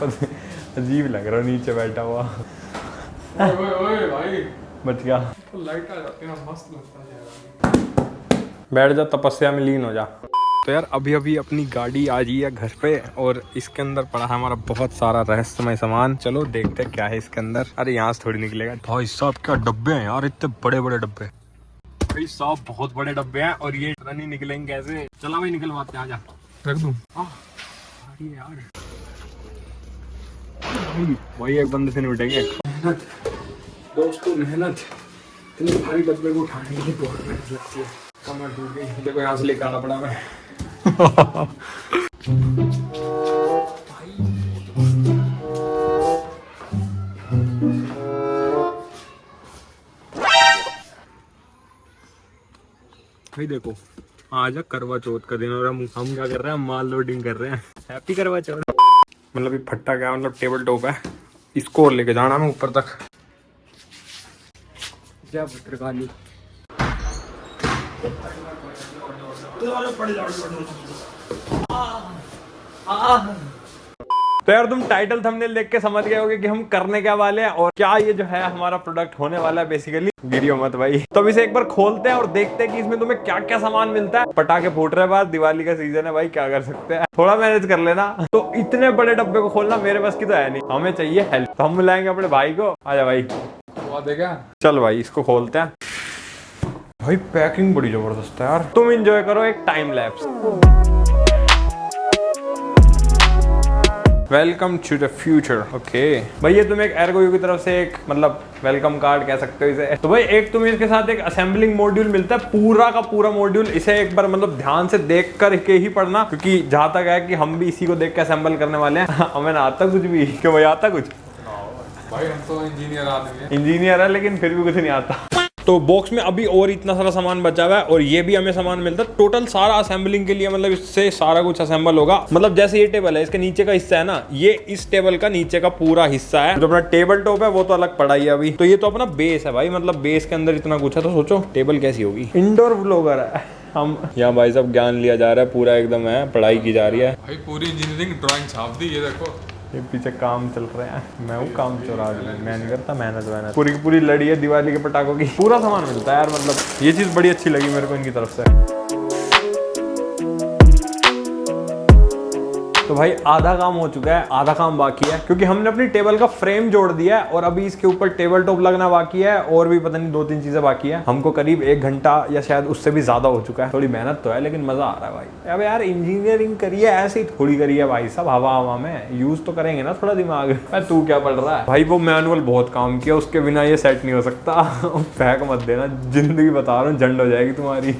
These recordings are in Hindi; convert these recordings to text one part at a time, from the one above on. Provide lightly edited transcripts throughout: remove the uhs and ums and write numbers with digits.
अजीब लग रहा है नीचे बैठा हुआ। ओए भाई बच गया। तो लाइट आ जाती है ना, मस्त लगता है। बैठ जा, तपस्या में लीन हो जा। तो यार अभी अपनी गाड़ी आ गई है घर पे और इसके अंदर पड़ा है हमारा बहुत सारा रहस्यमय सामान। चलो देखते हैं क्या है इसके अंदर। अरे यहाँ से थोड़ी निकलेगा। भाई साहब क्या डब्बे हैं यार, इतने बड़े बड़े डब्बे। भाई साहब बहुत बड़े डब्बे हैं और ये नहीं निकलेंगे कैसे। चला भाई निकलवाते हैं, आजा। रख दूं यार। भाई एक बंदे से नहीं उठेंगे। मेहनत दोस्तों, मेहनत। इतने भारी डब्बे को उठाने के लिए बहुत मेहनत लगती है। कमर टूट गई, देखो यहाँ से लेकर आना पड़ा मैं। भाई देखो आज है करवा चौथ का दिन और हम क्या कर रहे हैं, माल लोडिंग कर रहे हैं। हैप्पी करवा चौथ। मतलब ये फट्टा क्या, मतलब टेबल टॉप है, इसको और लेके जाना मैं ऊपर तक। क्या भद्रकाली। तो यार तुम टाइटल थंबनेल देख के समझ गए होगे कि हम करने क्या वाले हैं और क्या ये जो है हमारा प्रोडक्ट होने वाला है बेसिकली। वीडियो मत भाई। तो अब इसे एक बार खोलते हैं और देखते हैं कि इसमें तुम्हें क्या क्या सामान मिलता है। पटाखे फूट रहे बाद, दिवाली का सीजन है भाई, क्या कर सकते हैं, थोड़ा मैनेज कर लेना। तो इतने बड़े डब्बे को खोलना मेरे बस की तो है नहीं, हमें चाहिए हेल्प। तो हम बुलाएंगे अपने भाई को। आजा भाई। चल भाई इसको खोलते हैं। भाई पैकिंग बड़ी जबरदस्त है यार। तुम एंजॉय करो एक time lapse. Welcome to the future. Okay भाई ये तुम्हें एक एर्गोयू की तरफ से एक मतलब वेलकम कार्ड कह सकते हो इसे। तो भाई एक तुम्हें इसके साथ एक असेंबलिंग मॉड्यूल मिलता है, पूरा का पूरा मॉड्यूल। इसे एक बार मतलब ध्यान से देख कर के ही पढ़ना, क्योंकि जहां तक है कि हम भी इसी को देख के असेंबल करने वाले हैं। हमें ना आता कुछ भी। क्यों भाई आता कुछ? भाई हम तो इंजीनियर आदमी हैं। इंजीनियर है लेकिन फिर भी कुछ नहीं आता। तो बॉक्स में अभी और इतना सारा सामान बचा हुआ है और ये भी हमें सामान मिलता है टोटल सारा असेंबलिंग के लिए। मतलब इससे सारा कुछ असेंबल होगा। मतलब जैसे ये टेबल है, इसके नीचे का हिस्सा है ना, ये इस टेबल का नीचे का पूरा हिस्सा है। जो अपना टेबल टॉप है वो तो अलग पड़ा ही है अभी। तो ये तो अपना बेस है भाई, मतलब बेस के अंदर इतना कुछ है। तो सोचो टेबल कैसी होगी। इंडोर व्लॉगर है हम यहाँ भाई। सब ज्ञान लिया जा रहा है पूरा, एकदम है, पढ़ाई की जा रही है भाई। पूरी इंजीनियरिंग ड्राइंग छाप दी, ये देखो। ये पीछे काम चल रहे हैं। मैं हूँ काम चोरा, मैं नहीं करता मेहनत। पूरी की पूरी लड़ी है दिवाली के पटाखों की। पूरा सामान मिलता है यार। मतलब ये चीज़ बड़ी अच्छी लगी मेरे को इनकी तरफ से। तो भाई आधा काम हो चुका है, आधा काम बाकी है, क्योंकि हमने अपनी टेबल का फ्रेम जोड़ दिया है और अभी इसके ऊपर टेबल टॉप लगना बाकी है और भी पता नहीं 2-3 चीजें बाकी है। हमको करीब 1 घंटा या शायद उससे भी ज्यादा हो चुका है। थोड़ी मेहनत तो है लेकिन मजा आ रहा है भाई। अब यार इंजीनियरिंग करिए ऐसे ही थोड़ी करिए भाई, सब हवा हवा में। यूज तो करेंगे ना थोड़ा दिमाग। तू क्या पढ़ रहा है भाई? वो मैनुअल बहुत काम किया, उसके बिना ये सेट नहीं हो सकता। फेंक मत देना, जिंदगी बता रहा हूँ झंड हो जाएगी तुम्हारी।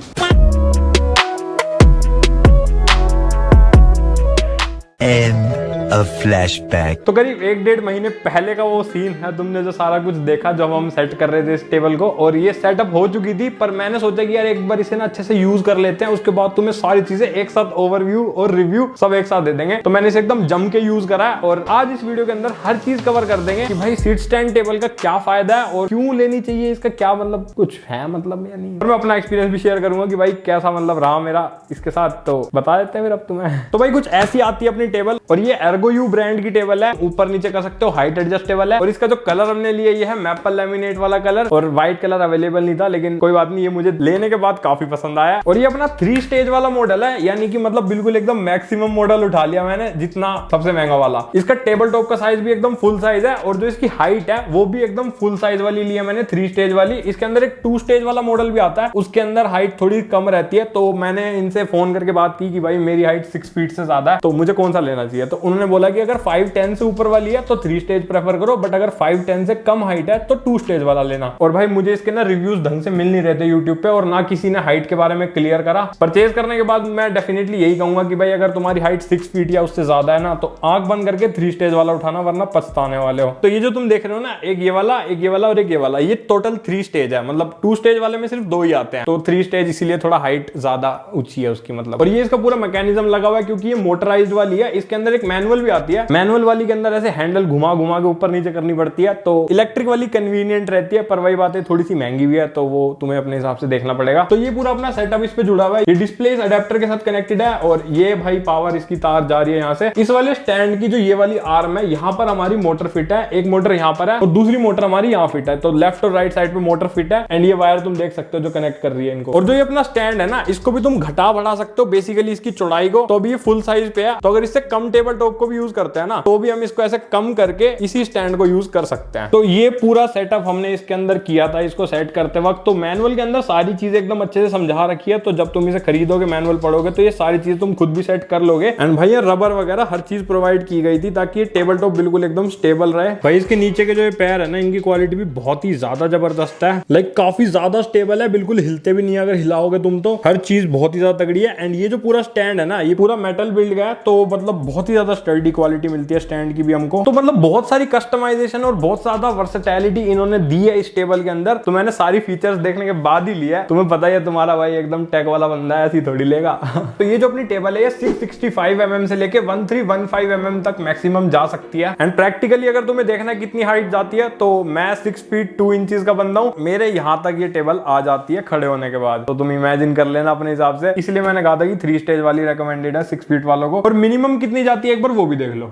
A flashback. तो करीब 1-1.5 महीने पहले का वो सीन है। तुमने जो सारा कुछ देखा जब हम सेट कर रहे थे इस टेबल को, और ये सेटअप हो चुकी थी। पर मैंने सोचा कि यार एक बार इसे ना अच्छे से यूज कर लेते हैं, उसके बाद तुम्हें सारी चीजें एक साथ ओवरव्यू और रिव्यू सब एक साथ दे देंगे। तो मैंने इसे एकदम जम के यूज करा है और आज इस वीडियो के अंदर हर चीज कवर कर देंगे कि भाई सीट स्टैंड टेबल का क्या फायदा है और क्यों लेनी चाहिए, इसका क्या मतलब कुछ है मतलब या नहीं। और मैं अपना एक्सपीरियंस भी शेयर करूंगा कि भाई कैसा मतलब रहा मेरा इसके साथ। तो बता देते हैं फिर अब तुम्हें। तो भाई कुछ ऐसी आती है अपनी टेबल, और ये एर्गोयू ब्रांड की टेबल है। ऊपर नीचे कर सकते हो, हाइट एडजस्टेबल है। और इसका जो कलर हमने लिया ये है मैपल लैमिनेट वाला कलर, और व्हाइट कलर अवेलेबल नहीं था लेकिन कोई बात नहीं, ये मुझे लेने के बाद काफी पसंद आया। और ये अपना 3 स्टेज वाला मॉडल है, यानी कि मतलब बिल्कुल एकदम मैक्सिमम मॉडल उठा लिया मैंने, जितना सबसे महंगा वाला। इसका टेबल टॉप का साइज भी एकदम फुल साइज है और जो इसकी हाइट है वो भी एकदम फुल साइज वाली ली है मैंने, 3 स्टेज वाली। इसके अंदर एक 2 स्टेज वाला मॉडल भी आता है, उसके अंदर हाइट थोड़ी कम रहती है। तो मैंने इनसे फोन करके बात की कि भाई मेरी हाइट 6 फीट से ज्यादा है, तो मुझे कौन सा लेना चाहिए। तो उन्होंने बोला कि अगर 5'10" से ऊपर वाली है तो 3 स्टेज प्रेफर करो, बट अगर 5'10" से कम हाइट है तो 2 स्टेज वाला लेना। और भाई मुझे इसके ना रिव्यूज ढंग से मिल नहीं रहे थे यूट्यूब पे, और ना किसी ने हाइट के बारे में क्लियर करा। परचेज करने के बाद मैं डेफिनेटली यही कहूंगा कि भाई अगर तुम्हारी हाइट 6 फीट या उससे ज्यादा है ना, तो आंख बंद करके 3 स्टेज वाला उठाना, वरना पछताने वाले हो। तो ये जो तुम देख रहे हो ना, एक ये वाला, एक ये वाला और एक ये वाला, ये टोटल 3 स्टेज है। मतलब 2 स्टेज वाले में सिर्फ 2 ही आते हैं, तो 3 स्टेज इसीलिए थोड़ा हाइट ज्यादा ऊंची है उसकी मतलब। और ये इसका पूरा मैकेनिज्म लगा हुआ है क्योंकि ये मोटराइज्ड वाली है। इसके अंदर एक मैनुअल मैनुअल भी आती है। मैनुअल वाली के अंदर ऐसे हैंडल घुमा घुमा के ऊपर नीचे करनी पड़ती है, तो इलेक्ट्रिक वाली कन्वीनियंट रहती है, पर वही बात है थोड़ी सी महंगी भी है, तो वो तुम्हें अपने हिसाब से देखना पड़ेगा। तो ये पूरा अपना सेटअप इस पे जुड़ा हुआ है, ये डिस्प्ले इस अडेप्टर के साथ कनेक्टेड है, और ये भाई पावर इसकी तार जा रही है यहाँ से। इस वाले स्टैंड की जो ये वाली आर्म है, यहाँ पर हमारी मोटर फिट है, एक मोटर यहाँ पर है और दूसरी मोटर हमारी यहाँ फिट है, तो लेफ्ट और राइट साइड पे मोटर फिट है। एंड ये वायर तुम देख सकते हो जो कनेक्ट कर रही है इनको। और जो ये अपना स्टैंड है ना, इसको भी तुम घटा बढ़ा सकते हो बेसिकली इसकी चौड़ाई को, तो अभी ये फुल साइज पे है, तो अगर इससे कम टेबल टॉप को भी यूज करते हैं ना, तो भी हम इसको ऐसे कम करके इसी स्टैंड को यूज कर सकते हैं। तो ये पूरा सेटअप हमने इसके अंदर किया था इसको सेट करते वक्त। तो मैनुअल के अंदर सारी चीजें एकदम अच्छे से समझा रखी है, तो जब तुम इसे खरीदोगे मैनुअल पढ़ोगे तो ये सारी चीजें तुम खुद भी सेट कर लोगे। एंड भाई ये रबर वगैरह हर चीज प्रोवाइड की गई थी ताकि ये टेबल टॉप बिल्कुल एकदम स्टेबल रहे। भाई इसके नीचे के जो ये पैर है ना, इनकी क्वालिटी भी बहुत ही ज्यादा जबरदस्त है, लाइक काफी ज्यादा स्टेबल है, बिल्कुल हिलते भी नहीं है अगर हिलाओगे तुम, तो हर चीज बहुत ही ज्यादा तगड़ी है। एंड ये जो पूरा स्टैंड है ना, ये पूरा मेटल बिल्ड का है, तो मतलब बहुत ही ज्यादा स्टर्डी क्वालिटी मिलती है स्टैंड की भी हमको। तो मतलब बहुत सारी कस्टमाइजेशन और बहुत ज्यादा वर्सेटैलिटी इन्होंने दी है इस टेबल के अंदर। तो मैंने सारी फीचर्स देखने के बाद ही लिया है। तुम्हें पता ही है तुम्हारा भाई एकदम टेक वाला बंदा है, ऐसी थोड़ी लेगा। तो ये जो अपनी टेबल है, ये 665 mm से लेके 1315 mm तक मैक्सिमम जा सकती है। एंड प्रैक्टिकली अगर तुम्हें देखना है कितनी हाइट जाती है, तो मैं 6 फीट 2 इंचेस का बंदा हूं, मेरे यहां तक ये टेबल आ जाती है खड़े होने के बाद। तो तुम इमेजिन कर लेना अपने हिसाब से, इसलिए मैंने कहा था कि 3 स्टेज वाली रेकमेंडेड है 6 फीट वालों को। और मिनिमम कितनी जाती है एक बार वो भी देख लो।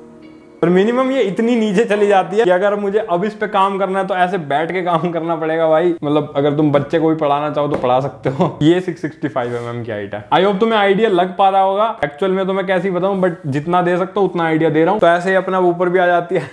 और मिनिमम ये इतनी नीचे चली जाती है कि अगर मुझे अब इस पे काम करना है तो ऐसे बैठ के काम करना पड़ेगा भाई। मतलब अगर तुम बच्चे को भी पढ़ाना चाहो तो पढ़ा सकते हो। ये 665 mm की हाइट है। आई होप तुम्हें आइडिया लग पा रहा होगा। एक्चुअल में तो मैं कैसे बताऊं, बट जितना दे सकता हूं उतना आइडिया दे रहा हूं। तो ऐसे ही अपना ऊपर भी आ जाती है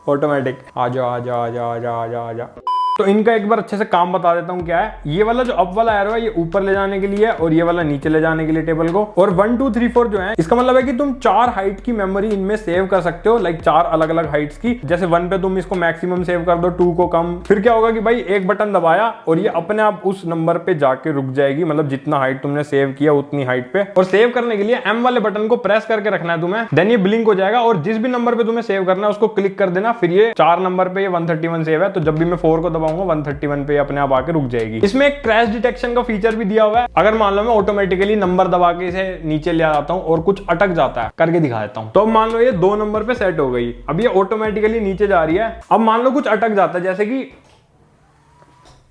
ऑटोमेटिक। आ जाओ आ जाओ आ जाओ आ जाओ आ जाओ आ जाओ। तो इनका एक बार अच्छे से काम बता देता हूँ क्या है। ये वाला जो अप वाला एरो है ये ऊपर ले जाने के लिए है, और ये वाला नीचे ले जाने के लिए टेबल को। और 1 2 3 4 जो है, इसका मतलब है कि तुम 4 हाइट की मेमोरी इनमें सेव कर सकते हो, लाइक 4 अलग अलग हाइट्स की। जैसे 1 पे तुम इसको मैक्सिमम सेव कर दो, 2 को कम। फिर क्या होगा कि भाई एक बटन दबाया और ये अपने आप उस नंबर पे जाके रुक जाएगी, मतलब जितना हाइट तुमने सेव किया उतनी हाइट पे। और सेव करने के लिए M वाले बटन को प्रेस करके रखना है तुम्हें, देन ये ब्लिंक हो जाएगा, और जिस भी नंबर पे तुम्हें सेव करना है उसको क्लिक कर देना। फिर ये 4 नंबर पे ये 131 सेव है, तो जब भी मैं 4 को दबाऊंगा 131 पे अपने आप आके रुक जाएगी। इसमें एक क्रैश डिटेक्शन का फीचर भी दिया हुआ है। अगर मान लो मैं ऑटोमेटिकली नंबर दबा के इसे नीचे ले आता हूं और कुछ अटक जाता है, करके दिखा देता हूं। तो अब मान लो ये 2 नंबर पे सेट हो गई, अब ये ऑटोमेटिकली नीचे जा रही है। अब मान लो कुछ अटक जाता है, जैसे कि,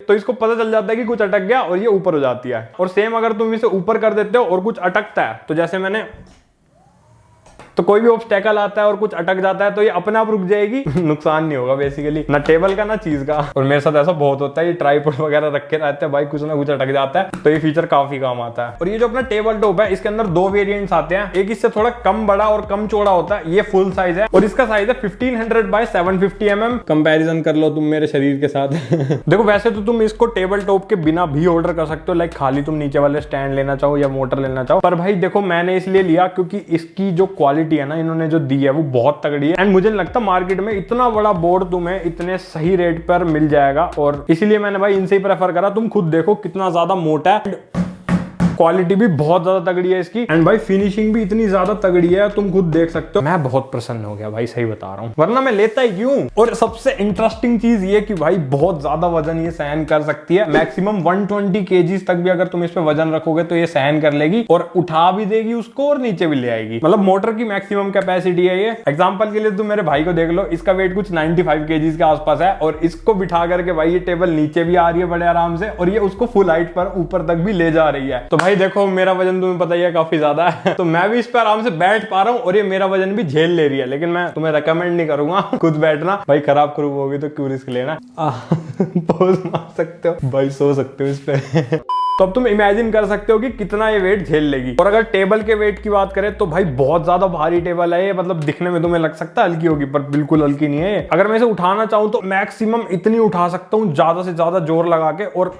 तो इसको पता चल जाता है कि कुछ अटक गया और ये ऊपर हो जाती है। और सेम अगर तुम इसे ऊपर कर देते हो और कुछ अटकता है, तो जैसे मैंने, तो कोई भी ऑब्स्टेकल आता है और कुछ अटक जाता है तो ये अपने आप रुक जाएगी। नुकसान नहीं होगा बेसिकली, ना टेबल का ना चीज का। और मेरे साथ ऐसा बहुत होता है, ये ट्राइपॉड वगैरह रखे रहते हैं भाई, कुछ ना कुछ अटक जाता है, तो ये फीचर काफी काम आता है। और ये जो अपना टेबल टॉप है, इसके अंदर 2 वेरिएंट्स आते हैं। एक इससे थोड़ा कम बड़ा और कम चौड़ा होता है, ये फुल साइज है, और इसका साइज है 1500 बाय 750 mm। कंपैरिजन कर लो तुम मेरे शरीर के साथ। देखो वैसे तो तुम इसको टेबल टॉप के बिना भी ऑर्डर कर सकते हो, लाइक खाली तुम नीचे वाले स्टैंड लेना चाहो या मोटर लेना चाहो। पर भाई देखो मैंने इसलिए लिया क्योंकि इसकी जो क्वालिटी है ना, इन्होंने जो दी है वो बहुत तगड़ी है। एंड मुझे नहीं लगता मार्केट में इतना बड़ा बोर्ड तुम्हें इतने सही रेट पर मिल जाएगा, और इसीलिए मैंने भाई इनसे ही प्रेफर करा। तुम खुद देखो कितना ज्यादा मोटा है, क्वालिटी भी बहुत ज्यादा तगड़ी है इसकी, एंड भाई फिनिशिंग भी इतनी ज्यादा तगड़ी है, तुम खुद देख सकते हो। मैं बहुत प्रसन्न हो गया भाई, सही बता रहा हूँ, वरना मैं लेता ही क्यों। और सबसे इंटरेस्टिंग चीज ये कि भाई बहुत ज्यादा वजन ये सहन कर सकती है। मैक्सिमम 120 kg तक भी अगर तुम इस पे वजन रखोगे तो ये सहन कर लेगी, और उठा भी देगी उसको और नीचे भी ले आएगी। मतलब मोटर की मैक्सिमम कैपेसिटी है ये। एग्जाम्पल के लिए तुम मेरे भाई को देख लो, इसका वेट कुछ 95 kg के आसपास है, और इसको बिठा करके भाई ये टेबल नीचे भी आ रही है बड़े आराम से, और ये उसको फुल हाइट पर ऊपर तक भी ले जा रही है। तो भाई देखो मेरा वजन तुम्हें पता ही है काफी ज्यादा है, तो मैं भी इस पर आराम से बैठ पा रहा हूँ, और ये मेरा वजन भी झेल ले रही है। लेकिन मैं तुम्हें रेकमेंड नहीं करूंगा खुद बैठना भाई, खराब खरूब होगी तो क्यों रिस्क लेना। पोज मार सकते हो भाई, सो सकते हो इस पे। तो अब तुम इमेजिन कर सकते हो कि कितना ये वेट झेल लेगी। और अगर टेबल के वेट की बात करें तो भाई बहुत ज्यादा भारी टेबल है ये। मतलब दिखने में तुम्हें लग सकता है हल्की होगी, पर बिल्कुल हल्की नहीं है। अगर मैं इसे उठाना चाहूं तो मैक्सिमम इतनी उठा सकता हूं, ज्यादा से ज्यादा जोर लगा के, और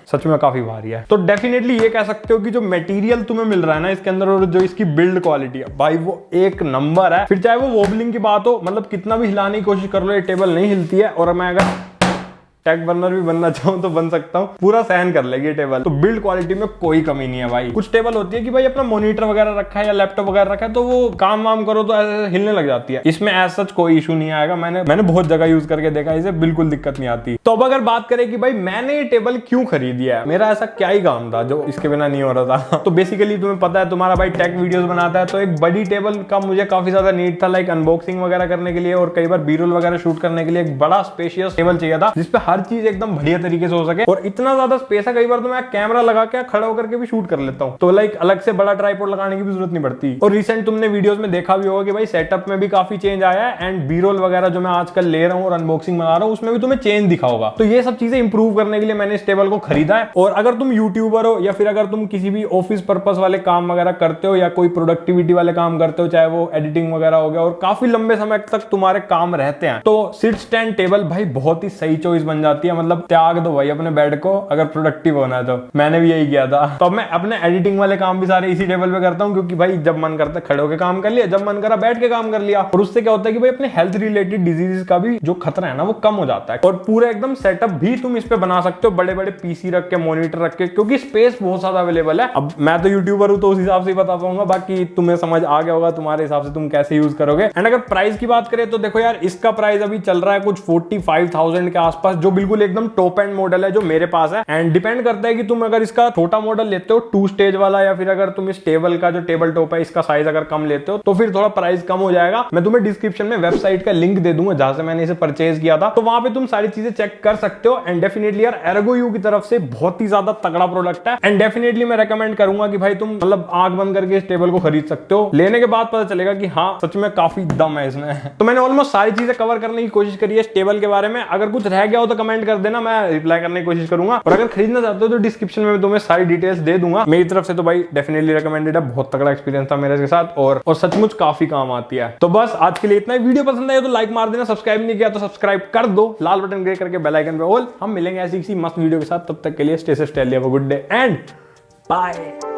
सच में काफी भारी है। तो डेफिनेटली ये कह सकते हो कि जो मटेरियल तुम्हें मिल रहा है ना इसके अंदर, और जो इसकी बिल्ड क्वालिटी है भाई, वो एक नंबर है। फिर चाहे वो वॉबलिंग की बात हो, मतलब कितना भी हिलाने की कोशिश कर लो ये टेबल नहीं हिलती है। और मैं अगर टेक बर्नर भी बनना चाहूँ तो बन सकता हूँ, पूरा सहन कर लेगी टेबल। तो बिल्ड क्वालिटी में कोई कमी नहीं है भाई। कुछ टेबल होती है कि भाई अपना मॉनिटर वगैरह रखा है या लैपटॉप वगैरह रखा है तो वो काम वाम करो तो ऐसे हिलने लग जाती है। इसमें एज सच कोई इशू नहीं आएगा। मैंने बहुत जगह यूज करके देखा, इसे बिल्कुल दिक्कत नहीं आती। तो अब अगर बात करें कि भाई मैंने ये टेबल क्यों खरीदी है, मेरा ऐसा क्या ही काम था जो इसके बिना नहीं हो रहा था। तो बेसिकली तुम्हें पता है, तुम्हारा भाई टेक वीडियोस बनाता है, तो एक बड़ी टेबल का मुझे काफी ज्यादा नीड था, लाइक अनबॉक्सिंग वगैरह करने के लिए और कई बार बी-रोल वगैरह शूट करने के लिए एक बड़ा स्पेशियस टेबल चाहिए था जिसपे हर चीज एकदम बढ़िया तरीके से हो सके। और इतना ज्यादा स्पेस है, कई बार तो मैं कैमरा लगा के खड़ा होकर के भी शूट कर लेता हूँ, तो लाइक अलग से बड़ा ट्राइपॉड लगाने की भी जरूरत नहीं पड़ती। और रिसेंट तुमने वीडियोस में देखा भी होगा कि भाई सेटअप में भी काफी चेंज आया है, एंड बी-रोल वगैरह जो मैं आजकल ले रहा हूँ और अनबॉक्सिंग बना रहा हूँ उसमें भी तुम्हें चेंज दिखा होगा। तो ये सब चीजें इंप्रूव करने के लिए मैंने इस टेबल को खरीदा है। और अगर तुम यूट्यूबर हो या फिर अगर तुम किसी भी ऑफिस पर्पस वाले काम वगैरह करते हो या कोई प्रोडक्टिविटी वाले काम करते हो, चाहे वो एडिटिंग वगैरह हो गया और काफी लंबे समय तक तुम्हारे काम रहते हैं, तो सिट स्टैंड टेबल भाई बहुत ही सही चॉइस बन जाती है। मतलब त्याग दो भाई अपने बेड को अगर प्रोडक्टिव होना है तो। मैंने भी यही किया था। तो अब मैं अपने एडिटिंग वाले काम भी सारे इसी टेबल पे करता हूँ, क्योंकि भाई जब मन करता है खड़े होकर काम कर लिया, जब मन करा बैठ के काम कर लिया। और उससे क्या होता है कि भाई अपने हेल्थ रिलेटेड डिजीजेस का भी जो खतरा है ना वो कम हो जाता है। और पूरा एकदम सेटअप भी तुम इस पे बना सकते हो, बड़े बड़े पीसी रख के, मॉनिटर रख के, क्योंकि स्पेस बहुत ज्यादा अवेलेबल है। अब मैं तो यूट्यूबर हूं तो उस हिसाब से बता पाऊंगा, बाकी तुम्हें समझ आ गया होगा तुम्हारे हिसाब से तुम कैसे यूज करोगे। एंड अगर प्राइस की बात करें तो देखो यार, इसका प्राइस अभी चल रहा है कुछ 45,000 के आसपास, जो बिल्कुल एकदम टॉप एंड मॉडल है जो मेरे पास है। एंड डिपेंड करता है कि तुम अगर इसका छोटा मॉडल लेते हो 2 स्टेज वाला, या फिर अगर तुम इस टेबल का जो टेबल टॉप है इसका साइज अगर कम लेते हो तो फिर थोड़ा प्राइस कम हो जाएगा। मैं तुम्हें डिस्क्रिप्शन में वेबसाइट का लिंक दे दूंगा जहां से मैंने इसे परचेज किया था, तो वहां पे तुम सारी चीजें चेक कर सकते हो। एंड डेफिनेटली यार एर्गोयू की तरफ से बहुत ही ज्यादा तगड़ा प्रोडक्ट है। एंड डेफिनेटली मैं रेकमेंड करूंगा कि भाई तुम मतलब आंख बंद करके इस टेबल को खरीद सकते हो। लेने के बाद पता चलेगा कि हाँ सच में काफी दम है इसमें। तो मैंने ऑलमोस्ट सारी चीजें कवर करने की कोशिश करी है इस टेबल के बारे में। अगर कुछ रह गया हो तो कमेंट कर देना, मैं रिप्लाई करने की कोशिश करूंगा। और अगर खरीदना चाहते हो तो डिस्क्रिप्शन में तुम्हें सारी डिटेल्स दे दूंगा। मेरी तरफ से तो भाई डेफिनेटली रिकमेंडेड है, बहुत तगड़ा एक्सपीरियंस था मेरे के साथ और सचमुच काफी काम आती है। तो बस आज के लिए इतना ही। वीडियो पसंद आए तो लाइक मार देना, सब्सक्राइब नहीं किया तो सब्सक्राइब कर दो, लाल बटन क्लिक करके बेल आइकन पे ऑल। हम मिलेंगे ऐसी किसी मस्त वीडियो के साथ, तब तक के लिए stay safe, stay healthy, have a good day and bye.